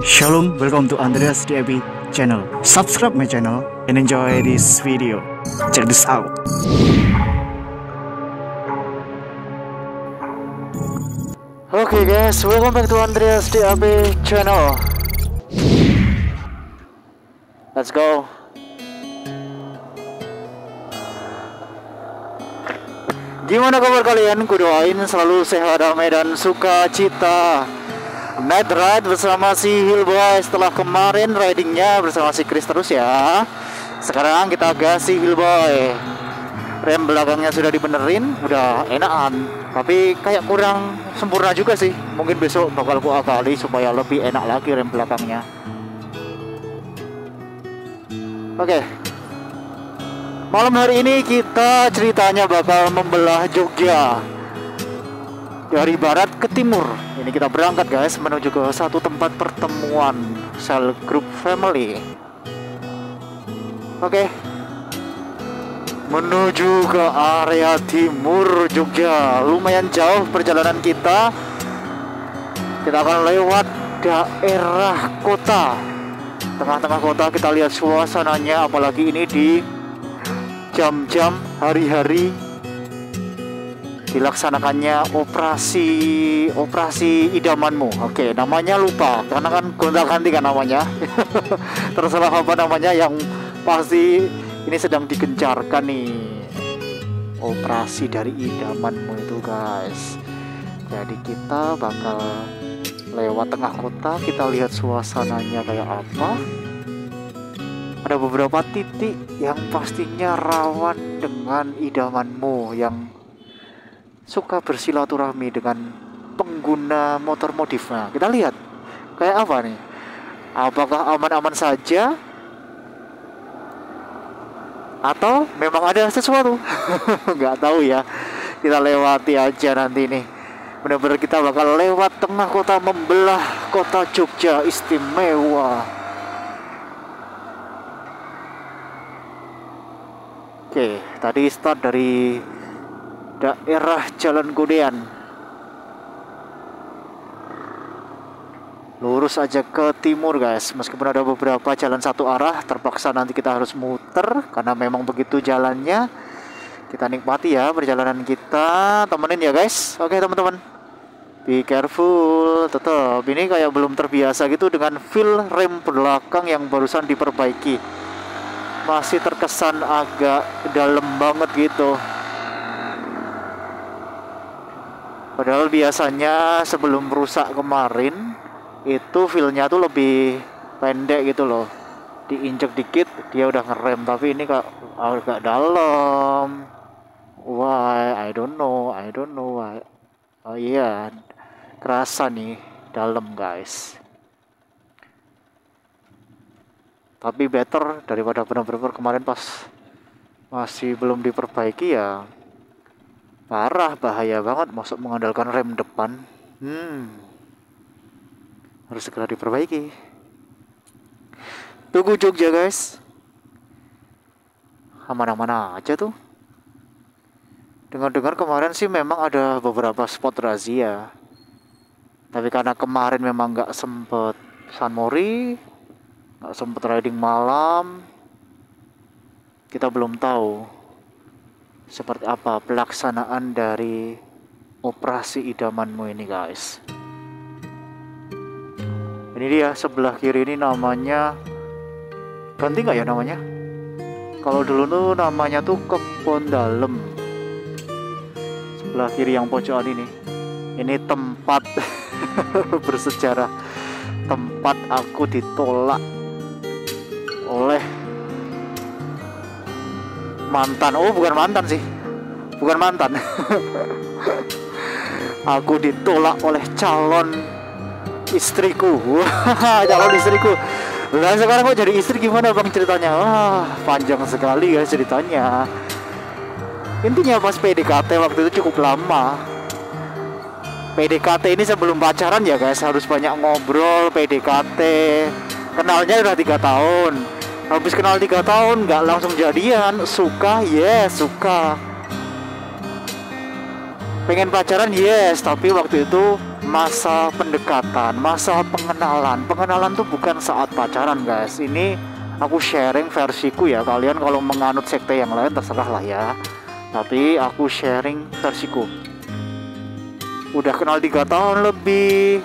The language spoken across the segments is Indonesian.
Shalom, welcome to Andreas DAB channel. Subscribe my channel and enjoy this video. Check this out. Okay guys, welcome back to Andreas DAB channel. Let's go. Gimana kabar kalian? Kudoain selalu sehat, damai dan sukacita. Night ride bersama si Hillboy. Setelah kemarin ridingnya bersama si Chris terus ya. Sekarang kita gas si Hillboy. Rem belakangnya sudah dibenerin, udah enakan. Tapi kayak kurang sempurna juga sih. Mungkin besok bakal ku akali supaya lebih enak lagi rem belakangnya. Oke. Malam hari ini kita ceritanya bakal membelah Jogja dari barat ke timur. Ini kita berangkat guys menuju ke satu tempat pertemuan sel group family. Oke. Menuju ke area timur Jogja. Lumayan jauh perjalanan kita. Kita akan lewat daerah kota. Tengah-tengah kota kita lihat suasananya, apalagi ini di jam-jam hari-hari dilaksanakannya operasi idamanmu. Oke, namanya lupa karena kan gonta-ganti kan namanya. Terserah apa namanya, yang pasti ini sedang digencarkan nih operasi dari idamanmu itu guys. Jadi kita bakal lewat tengah kota, kita lihat suasananya kayak apa. Ada beberapa titik yang pastinya rawan dengan idamanmu yang suka bersilaturahmi dengan pengguna motor modif. Nah, kita lihat kayak apa nih. Apakah aman-aman saja atau memang ada sesuatu? Nggak tahu ya. Kita lewati aja nanti nih. Benar-benar kita bakal lewat tengah kota, membelah kota Jogja istimewa. Oke, tadi start dari daerah Jalan Godean. Lurus aja ke timur guys. Meskipun ada beberapa jalan satu arah, terpaksa nanti kita harus muter karena memang begitu jalannya. Kita nikmati ya perjalanan kita. Temenin ya guys. Oke teman-teman, be careful. Tetap ini kayak belum terbiasa gitu dengan feel rem belakang yang barusan diperbaiki. Masih terkesan agak dalam banget gitu. Padahal biasanya sebelum rusak kemarin itu feel-nya tuh lebih pendek gitu loh. Diinjek dikit dia udah ngerem, tapi ini agak dalam. Why? I don't know why. Oh iya, kerasa nih dalam guys. Tapi better daripada benar-benar kemarin pas masih belum diperbaiki ya. Parah, bahaya banget masuk mengandalkan rem depan. Harus segera diperbaiki. Tunggu Jogja guys. Aman-aman aja tuh. Dengar-dengar kemarin sih memang ada beberapa spot razia. Tapi karena kemarin memang nggak sempet San Mori, nggak sempet riding malam, kita belum tahu seperti apa pelaksanaan dari operasi idamanmu ini guys. Ini dia sebelah kiri ini namanya, ganti nggak ya namanya? Kalau dulu tuh namanya tuh Kebon Dalem. Sebelah kiri yang pojokan ini tempat bersejarah, tempat aku ditolak oleh mantan. Oh bukan mantan sih, bukan mantan. Aku ditolak oleh calon istriku. Calon istriku. Nah sekarang kok jadi istri, gimana bang ceritanya? Wah panjang sekali guys ceritanya. Intinya pas PDKT waktu itu cukup lama. PDKT ini sebelum pacaran ya guys, harus banyak ngobrol. PDKT kenalnya udah 3 tahun. Habis kenal 3 tahun nggak langsung jadian. Suka, yes suka. Pengen pacaran, yes. Tapi waktu itu masa pendekatan, masa pengenalan. Pengenalan tuh bukan saat pacaran guys. Ini aku sharing versiku ya. Kalian kalau menganut sekte yang lain terserah lah ya. Tapi aku sharing versiku. Udah kenal 3 tahun lebih,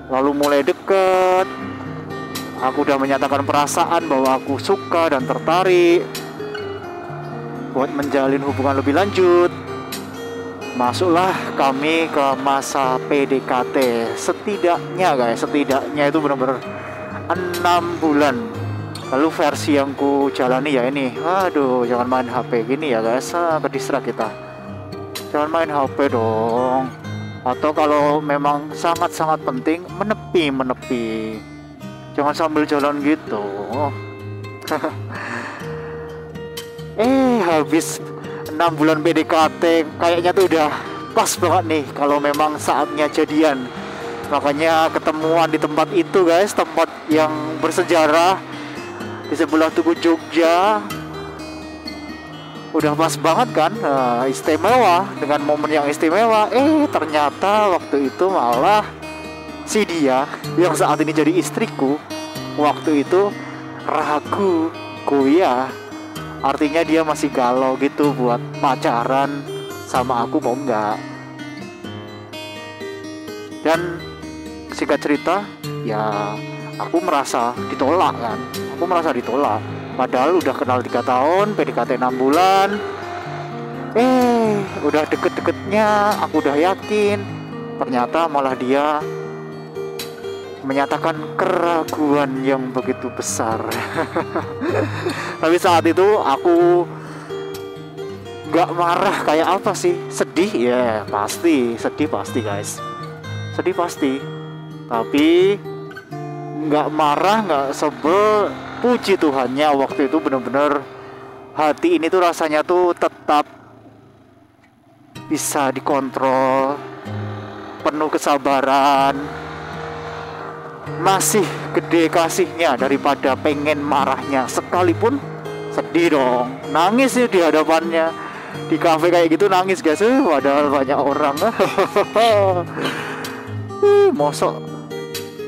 lalu mulai deket. Aku udah menyatakan perasaan bahwa aku suka dan tertarik buat menjalin hubungan lebih lanjut. Masuklah kami ke masa PDKT. Setidaknya guys, setidaknya itu benar-benar 6 bulan. Lalu versi yang ku jalani ya ini. Aduh, jangan main HP gini ya guys, kedistrak kita. Jangan main HP dong. Atau kalau memang sangat-sangat penting, menepi. Jangan sambil jalan gitu. Habis 6 bulan PDKT, kayaknya tuh udah pas banget nih kalau memang saatnya jadian. Makanya ketemuan di tempat itu guys, tempat yang bersejarah di sebelah Tugu Jogja. Udah pas banget kan, istimewa, dengan momen yang istimewa. Ternyata waktu itu malah si dia yang saat ini jadi istriku waktu itu ragu, goyah. Artinya dia masih galau gitu buat pacaran sama aku mau enggak. Dan singkat cerita ya aku merasa ditolak kan. Aku merasa ditolak. Padahal udah kenal 3 tahun, PDKT 6 bulan. Udah deket-deketnya aku udah yakin. Ternyata malah dia menyatakan keraguan yang begitu besar. Tapi saat itu aku gak marah kayak apa sih? Sedih ya pasti, sedih pasti guys. Sedih pasti. Tapi gak marah, gak sebel. Puji Tuhannya waktu itu bener-bener hati ini tuh rasanya tuh tetap bisa dikontrol, penuh kesabaran, masih gede kasihnya daripada pengen marahnya. Sekalipun sedih dong, nangis sih di hadapannya. Di kafe kayak gitu nangis guys, padahal banyak orang. Mosok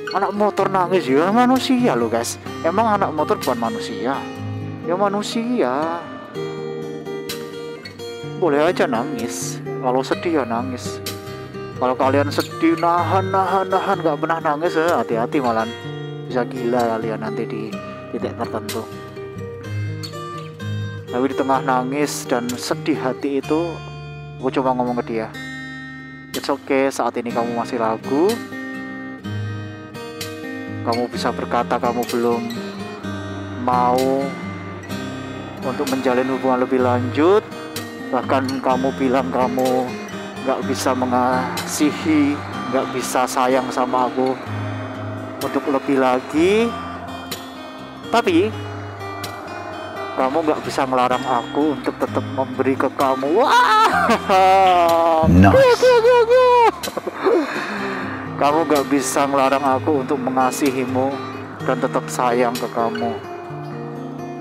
anak motor nangis ya, manusia loh guys. Emang anak motor bukan manusia? Ya manusia. Boleh aja nangis. Kalau sedih ya nangis. Kalau kalian sedih nahan gak pernah nangis, hati-hati malah bisa gila kalian nanti di titik tertentu. Tapi di tengah nangis dan sedih hati itu, aku coba ngomong ke dia, it's okay, saat ini kamu masih ragu. Kamu bisa berkata kamu belum mau untuk menjalin hubungan lebih lanjut. Bahkan kamu bilang kamu gak bisa mengasihi, gak bisa sayang sama aku untuk lebih lagi. Tapi kamu gak bisa melarang aku untuk tetap memberi ke kamu. Wah, nice. Kamu gak bisa melarang aku untuk mengasihimu dan tetap sayang ke kamu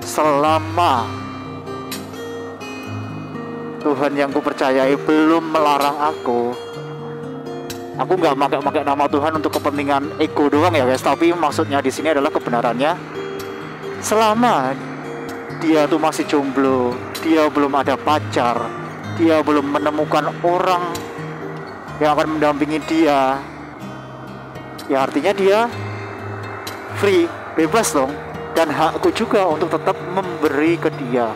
selama Tuhan yang kupercayai belum melarang aku. Aku nggak pakai nama Tuhan untuk kepentingan ego doang ya guys, tapi maksudnya di sini adalah kebenarannya. Selama dia tuh masih jomblo, dia belum ada pacar, dia belum menemukan orang yang akan mendampingi dia, ya artinya dia free, bebas dong. Dan hakku juga untuk tetap memberi ke dia.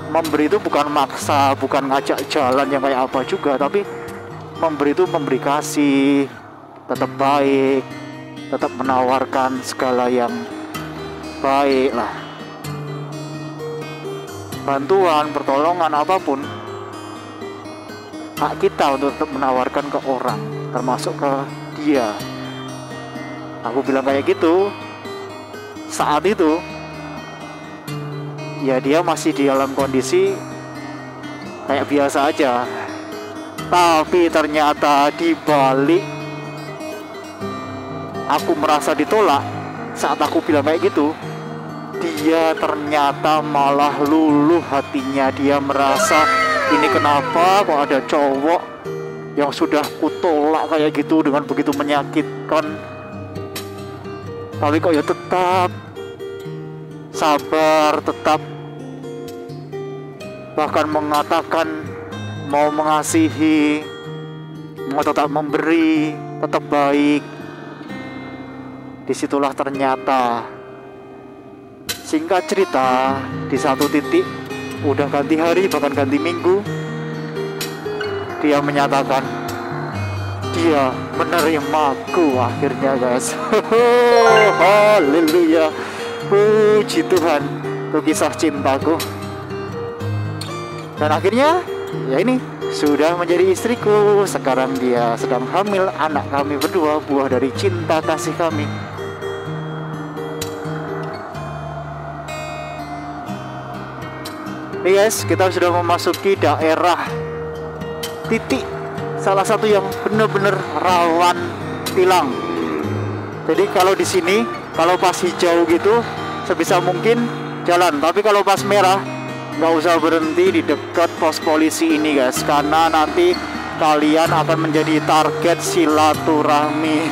Memberi itu bukan maksa, bukan ngajak jalan yang kayak apa juga, tapi memberi itu memberi kasih, tetap baik, tetap menawarkan segala yang baik lah, bantuan, pertolongan, apapun. Hak kita untuk tetap menawarkan ke orang, termasuk ke dia. Aku bilang kayak gitu. Saat itu ya dia masih di dalam kondisi kayak biasa aja. Tapi ternyata di balik aku merasa ditolak saat aku bilang kayak gitu, dia ternyata malah luluh hatinya. Dia merasa, ini kenapa kok ada cowok yang sudah kutolak kayak gitu dengan begitu menyakitkan, tapi kok ya tetap sabar, tetap bahkan mengatakan mau mengasihi, mau tetap memberi, tetap baik. Disitulah ternyata, singkat cerita, di satu titik udah ganti hari, bahkan ganti minggu, dia menyatakan dia menerimaku akhirnya, guys. Haleluya, puji Tuhan untuk kisah cintaku. Dan akhirnya ya ini sudah menjadi istriku. Sekarang dia sedang hamil anak kami berdua, buah dari cinta kasih kami. Nih guys, kita sudah memasuki daerah titik salah satu yang benar-benar rawan tilang. Jadi kalau di sini, kalau pas hijau gitu sebisa mungkin jalan, tapi kalau pas merah nggak usah berhenti di dekat pos polisi ini, guys, karena nanti kalian akan menjadi target silaturahmi.